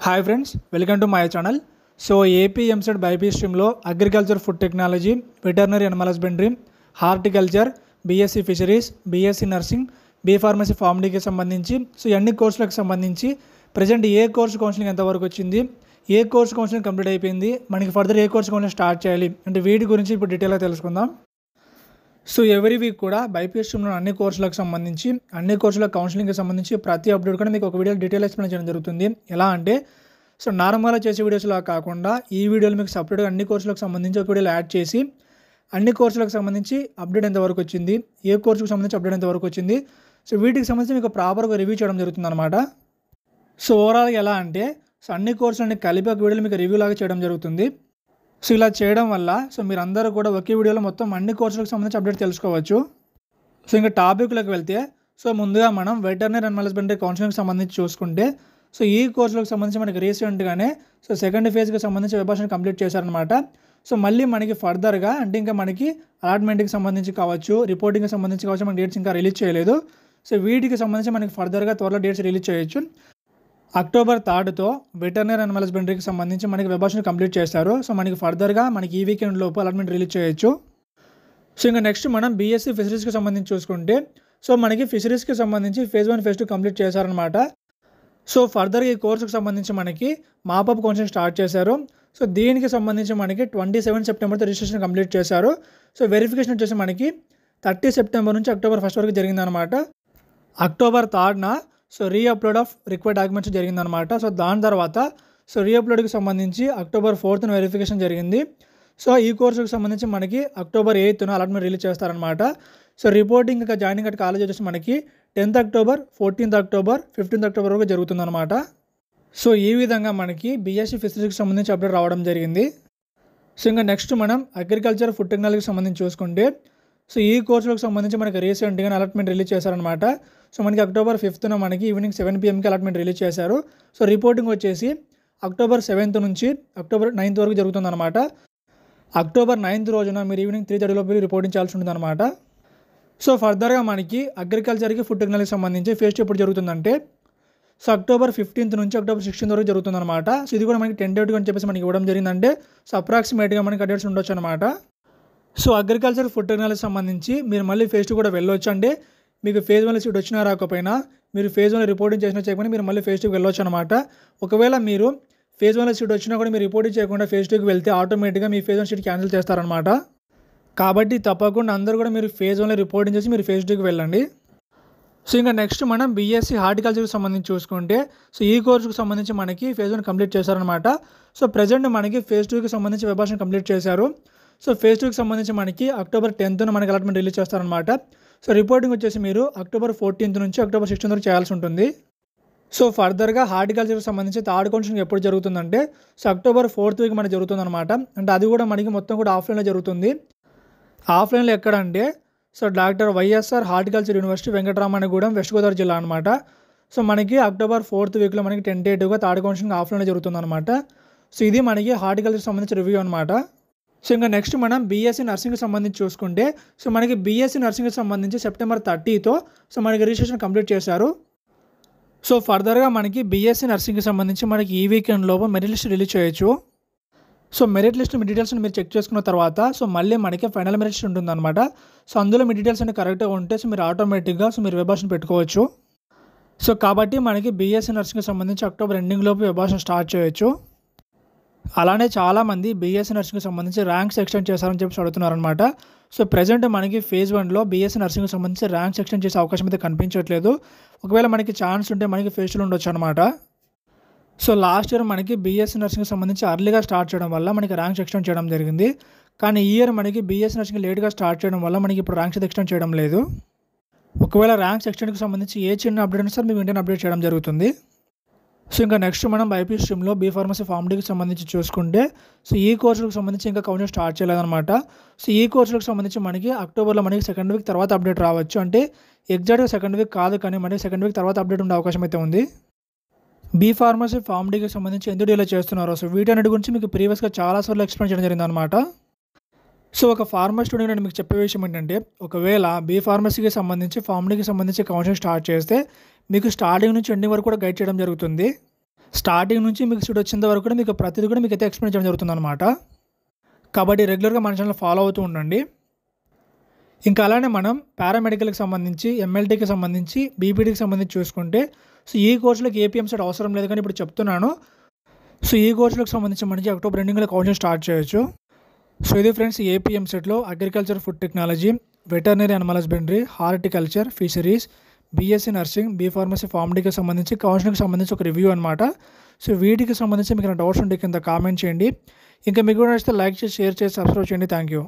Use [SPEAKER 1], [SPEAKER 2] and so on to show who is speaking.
[SPEAKER 1] Hi friends, welcome to my channel. So AP EAMCET BiPC స్ట్రీమ్లో agriculture, food technology, veterinary animal husbandry, horticulture, BSc fisheries, BSc nursing, B pharmacy ఫార్మడీకి సంబంధించి so అన్ని కోర్సులకు సంబంధించి present ఏ course counselling ఎంతవరకు వచ్చింది, ఏ course counselling complete అయిపోయింది, మనకి ఫర్దర్ ఏ కోర్సు కౌన్సిలింగ్ స్టార్ట్ చేయాలి అంటే వీటి గురించి ఇప్పుడు డీటెయిల్గా తెలుసుకుందాం. సో ఎవ్రీ వీక్ కూడా బైపీసీ స్ట్రీమ్లో అన్ని కోర్సులకు సంబంధించి అన్ని కోర్సుల కౌన్సిలింగ్కి సంబంధించి ప్రతి అప్డేట్ కూడా మీకు ఒక వీడియో డీటెయిల్ ఎక్స్ప్లెయిన్ చేయడం జరుగుతుంది. ఎలా అంటే సో నార్మల్గా చేసే వీడియోస్లా కాకుండా ఈ వీడియోలో మీకు సపరేట్గా అన్ని కోర్సులకు సంబంధించి ఒక వీడియోలో యాడ్ చేసి అన్ని కోర్సులకు సంబంధించి అప్డేట్ ఎంతవరకు వచ్చింది, ఏ కోర్సుకు సంబంధించి అప్డేట్ ఎంతవరకు వచ్చింది, సో వీటికి సంబంధించి మీకు ప్రాపర్గా రివ్యూ చేయడం జరుగుతుంది అనమాట. సో ఓవరాల్గా ఎలా అంటే సో అన్ని కోర్సులన్నీ కలిపి ఒక వీడియోలో మీకు రివ్యూ లాగా చేయడం జరుగుతుంది. సో ఇలా చేయడం వల్ల సో మీరు అందరూ కూడా ఒకే వీడియోలో మొత్తం అన్ని కోర్సులకు సంబంధించి అప్డేట్ తెలుసుకోవచ్చు. సో ఇంకా టాపిక్లోకి వెళ్తే సో ముందుగా మనం వెటర్నరీ అనిమల్ హస్బెండరీ కౌన్సిలింగ్కి సంబంధించి చూసుకుంటే సో ఈ కోర్సులకు సంబంధించి మనకి రీసెంట్గానే సో సెకండ్ ఫేజ్కి సంబంధించి వెబ్ కంప్లీట్ చేశారనమాట. సో మళ్ళీ మనకి ఫర్దర్గా అంటే ఇంకా మనకి అలాట్మెంట్కి సంబంధించి కావచ్చు, రిపోర్టింగ్కి సంబంధించి కావచ్చు, మనకి డేట్స్ ఇంకా రిలీజ్ చేయలేదు. సో వీటికి సంబంధించి మనకి ఫర్దర్గా త్వరలో డేట్స్ రిలీజ్ చేయొచ్చు. అక్టోబర్ 3తో వెటర్నరీ అనిమల్ హస్బెండరీకి సంబంధించి మనకి వెబ్ కంప్లీట్ చేస్తారు. సో మనకి ఫర్దర్గా మనకి ఈ వీకెండ్ లోపు అలాట్మెంట్ రిలీజ్ చేయొచ్చు. సో ఇంకా నెక్స్ట్ మనం బీఎస్సీ ఫిషరీస్కి సంబంధించి చూసుకుంటే సో మనకి ఫిషరీస్కి సంబంధించి ఫేజ్ 1 ఫేజ్ 2 కంప్లీట్ చేశారనమాట. సో ఫర్దర్గా ఈ కోర్సుకు సంబంధించి మనకి మాపప్ కౌన్సిలింగ్ స్టార్ట్ చేశారు. సో దీనికి సంబంధించి మనకి 27 సెప్టెంబర్తో రిజిస్ట్రేషన్ కంప్లీట్ చేశారు. సో వెరిఫికేషన్ వచ్చేసి మనకి 30 సెప్టెంబర్ నుంచి అక్టోబర్ 1 వరకు జరిగిందనమాట. అక్టోబర్ 3న so reupload of required documents జరిగిందనమాట. సో దాని తర్వాత సో రీఅప్లోడ్కి సంబంధించి అక్టోబర్ 4న వెరిఫికేషన్ జరిగింది. సో ఈ కోర్సుకు సంబంధించి మనకి అక్టోబర్ 8న అలాట్మెంట్ రిలీజ్ చేస్తారనమాట. సో రిపోర్టింగ్ ఇంకా జాయినింగ్ అట్ కాలేజ్ వచ్చేసి మనకి 10th October, 14th October, 15th October వరకు జరుగుతుందన్నమాట. సో ఈ విధంగా మనకి బీఎస్సీ ఫిషరీస్కి సంబంధించి అప్డేట్ రావడం జరిగింది. సో ఇంకా నెక్స్ట్ మనం అగ్రికల్చర్, ఫుడ్ టెక్నాలజీకి సంబంధించి చూసుకుంటే సో ఈ కోర్సులకు సంబంధించి మనకి రీసెంట్గా అలాట్మెంట్ రిలీజ్ చేశారనమాట. సో మనకి అక్టోబర్ 5న మనకి ఈవినింగ్ 7 PM అలాట్మెంట్ రిలీజ్ చేశారు. సో రిపోర్టింగ్ వచ్చేసి అక్టోబర్ 7th నుంచి అక్టోబర్ 9th వరకు జరుగుతుందన్నమాట. అక్టోబర్ 9th రోజున మీరు ఈవినింగ్ 3:30 లోపు రిపోర్టింగ్ చేయాల్సి ఉంటుందన్నమాట. సో ఫర్దర్గా మనకి అగ్రికల్చర్కి, ఫుడ్ టెక్నాలజీకి సంబంధించి ఫేజ్ 2 ఎప్పుడు జరుగుతుందంటే సో అక్టోబర్ 15th నుంచి అక్టోబర్ 16th వరకు జరుగుతుందన్నమాట. సో ఇది కూడా మనకి టెంటేటివ్ అని చెప్పేసి మనకి ఇవ్వడం జరిగిందంటే సో అప్రాక్సిమేట్గా మనకి అప్డేట్స్ ఉండొచ్చు అనమాట. సో అగ్రికల్చర్, ఫుడ్ టెక్నాలజీ సంబంధించి మీరు మళ్ళీ ఫేజ్ 2 కూడా వెళ్ళొచ్చు. అంటే మీకు ఫేజ్ 1 సీట్ వచ్చినా రాకపోయినా మీరు ఫేజ్ 1 రిపోర్టింగ్ చేసినా చేయకుండా మీరు మళ్ళీ ఫేజ్ 2కి వెళ్ళొచ్చు అనమాట. ఒకవేళ మీరు ఫేజ్ 1 సీట్ వచ్చినా కూడా మీరు రిపోర్టింగ్ చేయకుండా ఫేజ్ 2కి వెళ్తే ఆటోమేటిక్గా మీ ఫేజ్ 1 సీట్ క్యాన్సిల్ చేస్తారనమాట. కాబట్టి తప్పకుండా అందరూ కూడా మీరు ఫేజ్ 1లో రిపోర్టింగ్ చేసి మీరు ఫేజ్ 2కి వెళ్ళండి. సో ఇంకా నెక్స్ట్ మనం బీఎస్సీ హార్టికల్చర్కి సంబంధించి చూసుకుంటే సో ఈ కోర్సుకు సంబంధించి మనకి ఫేజ్ 1 కంప్లీట్ చేశారనమాట. సో ప్రజెంట్ మనకి ఫేజ్ 2కి సంబంధించి వెబ్ కంప్లీట్ చేశారు. సో ఫేజ్ 2కి సంబంధించి మనకి అక్టోబర్ 10న మనకి అలాట్మెంట్ రిలీజ్ చేస్తారనమాట. సో రిపోర్టింగ్ వచ్చేసి మీరు అక్టోబర్ 14th నుంచి అక్టోబర్ 16th వరకు చేయాల్సి ఉంటుంది. సో ఫర్దర్గా హార్టికల్చర్కి సంబంధించి థర్డ్ కౌన్సిలింగ్ ఎప్పుడు జరుగుతుందంటే సో అక్టోబర్ 4th వీక్ మనకి జరుగుతుందన్నమాట. అంటే అది కూడా మనకి మొత్తం కూడా ఆఫ్లైన్లో జరుగుతుంది. ఆఫ్లైన్లో ఎక్కడ అంటే so doctor YSR horticulture university, Venkatramannagudem, west Godavari జిల్లా అనమాట. సో మనకి అక్టోబర్ 4th వీక్లో మనకి టెంటేటివ్గా థర్డ్ కౌన్సిలింగ్ ఆఫ్లైన్లో జరుగుతుందన్నమాట. సో ఇది మనకి హార్టికల్చర్కి సంబంధించి రివ్యూ అనమాట. సో ఇంకా నెక్స్ట్ మనం బీఎస్సీ నర్సింగ్కి సంబంధించి చూసుకుంటే సో మనకి బీఎస్సీ నర్సింగ్కి సంబంధించి సెప్టెంబర్ 30తో సో మనకి రిజిస్ట్రేషన్ కంప్లీట్ చేశారు. సో ఫర్దర్గా మనకి బీఎస్సీ నర్సింగ్కి సంబంధించి మనకి ఈ వీకెండ్ లోపు మెరిట్ లిస్ట్ రిలీజ్ చేయొచ్చు. సో మెరిట్ లిస్ట్ మీ డీటెయిల్స్ని మీరు చెక్ చేసుకున్న తర్వాత సో మళ్ళీ మనకి ఫైనల్ మెరిట్ లిస్ట్ ఉంటుందన్నమాట. సో అందులో మీ డీటెయిల్స్ అన్ని కరెక్ట్గా ఉంటే సో మీరు ఆటోమేటిక్గా సో మీరు వెబ్ పెట్టుకోవచ్చు. సో కాబట్టి మనకి బీఎస్సీ నర్సింగ్కి సంబంధించి అక్టోబర్ ఎండింగ్ లోపు వెబ్ స్టార్ట్ చేయొచ్చు. అలానే చాలామంది బీఎస్సీ నర్సింగ్కి సంబంధించి ర్యాంక్స్ ఎక్స్టెండ్ చేశారని చెప్పి అడుగుతున్నారనమాట. సో ప్రజెంట్ మనకి ఫేజ్ 1లో బీఎస్సీ నర్సింగ్కి సంబంధించి ర్యాంక్స్ ఎక్స్టెండ్ చేసే అవకాశం అయితే కనిపించట్లేదు. ఒకవేళ మనకి ఛాన్స్ ఉంటే మనకి ఫేజ్ 2 ఉండొచ్చు అనమాట. సో లాస్ట్ ఇయర్ మనకి బీఎస్సీ నర్సింగ్కి సంబంధించి అర్లీగా స్టార్ట్ చేయడం వల్ల మనకి ర్యాంక్స్ ఎక్స్టెండ్ చేయడం జరిగింది. కానీ ఈ ఇయర్ మనకి బీఎస్సీ నర్సింగ్ లేట్గా స్టార్ట్ చేయడం వల్ల మనకి ఇప్పుడు ర్యాంక్స్ ఎక్స్టెండ్ చేయడం లేదు. ఒకవేళ ర్యాంక్స్ ఎక్స్టెండ్కి సంబంధించి ఏ చిన్న అప్డేట్ అయినా సరే మీకు వెంటనే అప్డేట్ చేయడం జరుగుతుంది. సో ఇంకా నెక్స్ట్ మనం బైపీసీ స్ట్రీమ్లో బీ ఫార్మసీ ఫార్మడీకి సంబంధించి చూసుకుంటే సో ఈ కోర్సులకు సంబంధించి ఇంకా కౌన్సిలింగ్ స్టార్ట్ చేయలేదన్నమాట. సో ఈ కోర్సులకు సంబంధించి మనకి అక్టోబర్లో మనకి సెకండ్ వీక్ తర్వాత అప్డేట్ రావచ్చు. అంటే ఎగ్జాక్ట్గా సెకండ్ వీక్ కాదు కానీ మనకి సెకండ్ వీక్ తర్వాత అప్డేట్ ఉండే అవకాశం అయితే ఉంది. బీ ఫార్మసీ ఫార్మడీకి సంబంధించి ఎందుకు డిలే చేస్తున్నారో సో వీటన్నిటి గురించి మీకు ప్రీవియస్గా చాలాసార్లు ఎక్స్ప్లెయిన్ చేయడం జరిగిందనమాట. సో ఒక ఫార్మసీ స్టూడెంట్ నేను మీకు చెప్పే విషయం ఏంటంటే ఒకవేళ బీ ఫార్మసీకి సంబంధించి ఫార్మడీకి సంబంధించి కౌన్సిలింగ్ స్టార్ట్ చేస్తే మీకు స్టార్టింగ్ నుంచి ఎండింగ్ వరకు కూడా గైడ్ చేయడం జరుగుతుంది. స్టార్టింగ్ నుంచి మీకు సీట్ వచ్చేంత వరకు కూడా మీకు ప్రతిదీ కూడా మీకు అయితే ఎక్స్ప్లెయిన్ చేయడం జరుగుతుందన్నమాట. కాబట్టి రెగ్యులర్గా మన ఛానల్ ఫాలో అవుతూ ఉండండి. ఇంకా అలానే మనం పారామెడికల్కి సంబంధించి, ఎంఎల్టీకి సంబంధించి, బీపీటీకి సంబంధించి చూసుకుంటే సో ఈ కోర్సులకు ఏపీఎంసెట్ అవసరం లేదు కానీ ఇప్పుడు చెప్తున్నాను. సో ఈ కోర్సులకు సంబంధించి మనకి అక్టోబర్ ఎండింగ్లో కౌన్సిలింగ్ స్టార్ట్ చేయొచ్చు. సో ఇది ఫ్రెండ్స్ ఏపీఎంసెట్లో agriculture, food technology, veterinary animal husbandry, horticulture, fisheries, BSc nursing, B pharmacy, ఫార్మడీకి సంబంధించి కౌన్సిలింగ్కి సంబంధించి ఒక రివ్యూ అనమాట. సో వీటికి సంబంధించి మీకు డౌట్స్ ఉంటే కింద కామెంట్ చేయండి. ఇంకా మీకు కూడా నచ్చితే లైక్ చేసి, షేర్ చేసి, సబ్స్క్రైబ్ చేయండి. Thank you.